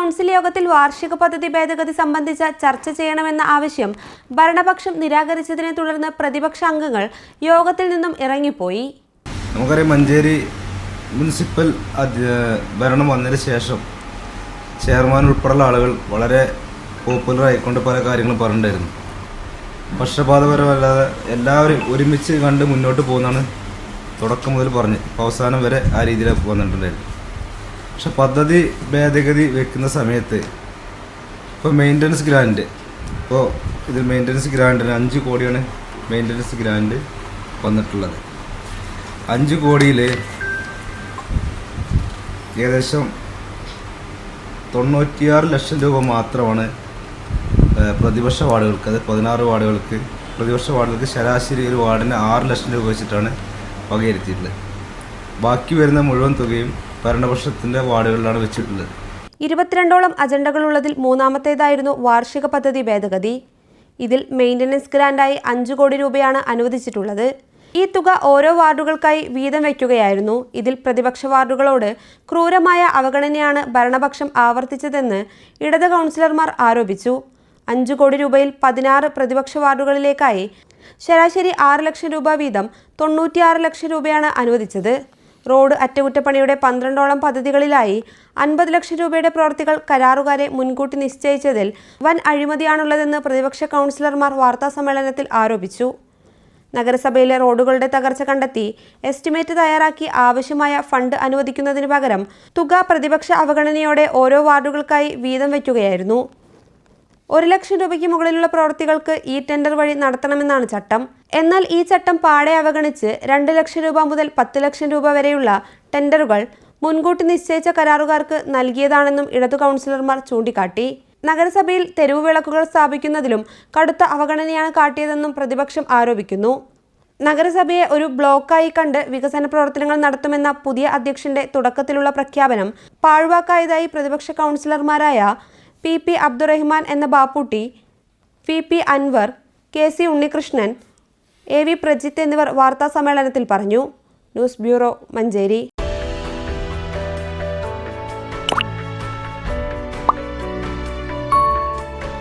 Council യോഗത്തിൽ വാർഷിക പദ്ധതി ഭേദഗതി സംബന്ധിച്ച ചർച്ച ചെയ്യണമെന്ന ആവശ്യം ഭരണപക്ഷം നിരാകരിച്ചതിനെ തുടർന്ന് പ്രതിപക്ഷ അംഗങ്ങൾ യോഗത്തിൽ നിന്നും ഇറങ്ങിപ്പോയി. നമുക്കറിയാം, മഞ്ചേരി മുനിസിപ്പൽ ഭരണം വന്നതിന് ശേഷം ചെയർമാൻ ഉൾപ്പെടെയുള്ള ആളുകൾ വളരെ പോപ്പുലർ ആയിക്കൊണ്ട് പല കാര്യങ്ങളും പറഞ്ഞിട്ടുണ്ടായിരുന്നു. പക്ഷപാതപരമല്ലാതെ എല്ലാവരും ഒരുമിച്ച് കണ്ട് മുന്നോട്ട് പോകുന്നതാണ് തുടക്കം മുതൽ പറഞ്ഞ് അവസാനം വരെ ആ രീതിയിൽ വന്നിട്ടുണ്ടായിരുന്നു. പക്ഷെ പദ്ധതി ഭേദഗതി വെക്കുന്ന സമയത്ത് ഇപ്പോൾ മെയിൻ്റനൻസ് ഗ്രാൻഡ്, ഇതിൽ മെയിൻ്റനൻസ് ഗ്രാൻഡിന് 5 കോടിയാണ് മെയിൻ്റനൻസ് ഗ്രാൻഡ് വന്നിട്ടുള്ളത്. 5 കോടിയിൽ ഏകദേശം 96 ലക്ഷം രൂപ മാത്രമാണ് പ്രതിപക്ഷ വാർഡുകൾക്ക്, അത് 16 വാർഡുകൾക്ക്, പ്രതിപക്ഷ വാർഡുകൾക്ക് ശരാശരി ഒരു വാർഡിന് 6 ലക്ഷം രൂപ വെച്ചിട്ടാണ് വകയിരുത്തിയിട്ടുള്ളത്. ബാക്കി വരുന്ന മുഴുവൻ തുകയും ഭരണപക്ഷത്തിൻ്റെ വാർഡുകളിലാണ് വെച്ചിട്ടുള്ളത്. 22ഓളം അജണ്ടകളുള്ളതിൽ മൂന്നാമത്തേതായിരുന്നു വാർഷിക പദ്ധതി ഭേദഗതി. ഇതിൽ മെയിൻ്റനൻസ് ഗ്രാൻഡായി 5 കോടി രൂപയാണ് അനുവദിച്ചിട്ടുള്ളത്. ഈ തുക ഓരോ വാർഡുകൾക്കായി വീതം വയ്ക്കുകയായിരുന്നു. ഇതിൽ പ്രതിപക്ഷ വാർഡുകളോട് ക്രൂരമായ അവഗണനയാണ് ഭരണപക്ഷം ആവർത്തിച്ചതെന്ന് ഇടത് കൗൺസിലർമാർ ആരോപിച്ചു. 5 കോടി രൂപയിൽ 16 പ്രതിപക്ഷ വാർഡുകളിലേക്കായി ശരാശരി 6 ലക്ഷം രൂപ വീതം 96 ലക്ഷം രൂപയാണ് അനുവദിച്ചത്. റോഡ് അറ്റകുറ്റപ്പണിയുടെ 12ഓളം പദ്ധതികളിലായി 50 ലക്ഷം രൂപയുടെ പ്രവൃത്തികൾ കരാറുകാരെ മുൻകൂട്ടി നിശ്ചയിച്ചതിൽ വൻ അഴിമതിയാണുള്ളതെന്ന് പ്രതിപക്ഷ കൗൺസിലർമാർ വാർത്താസമ്മേളനത്തിൽ ആരോപിച്ചു. നഗരസഭയിലെ റോഡുകളുടെ തകർച്ച കണ്ടെത്തി എസ്റ്റിമേറ്റ് തയ്യാറാക്കി ആവശ്യമായ ഫണ്ട് അനുവദിക്കുന്നതിന് പകരം തുക പ്രതിപക്ഷ അവഗണനയോടെ ഓരോ വാർഡുകൾക്കായി വീതം വയ്ക്കുകയായിരുന്നു. 1 ലക്ഷം രൂപയ്ക്ക് മുകളിലുള്ള പ്രവൃത്തികൾക്ക് ഈ ടെൻഡർ വഴി നടത്തണമെന്നാണ് ചട്ടം. എന്നാൽ ഈ ചട്ടം പാടെ അവഗണിച്ച് 2 ലക്ഷം രൂപ മുതൽ 10 ലക്ഷം രൂപ വരെയുള്ള ടെൻഡറുകൾ മുൻകൂട്ടി നിശ്ചയിച്ച കരാറുകാർക്ക് നൽകിയതാണെന്നും ഇടതു കൗൺസിലർമാർ ചൂണ്ടിക്കാട്ടി. നഗരസഭയിൽ തെരുവു വിളക്കുകൾ സ്ഥാപിക്കുന്നതിലും കടുത്ത അവഗണനയാണ് കാട്ടിയതെന്നും പ്രതിപക്ഷം ആരോപിക്കുന്നു. നഗരസഭയെ ഒരു ബ്ലോക്കായി കണ്ട് വികസന പ്രവർത്തനങ്ങൾ നടത്തുമെന്ന പുതിയ അധ്യക്ഷന്റെ തുടക്കത്തിലുള്ള പ്രഖ്യാപനം പാഴ്വാക്കായതായി പ്രതിപക്ഷ കൗൺസിലർമാരായ PP അബ്ദുറഹിമാൻ എന്ന Bapputty, VP Anwar, KC Unnikrishnan, AV Prajith എന്നിവർ വാർത്താസമ്മേളനത്തിൽ പറഞ്ഞു. News bureau, Manjeri.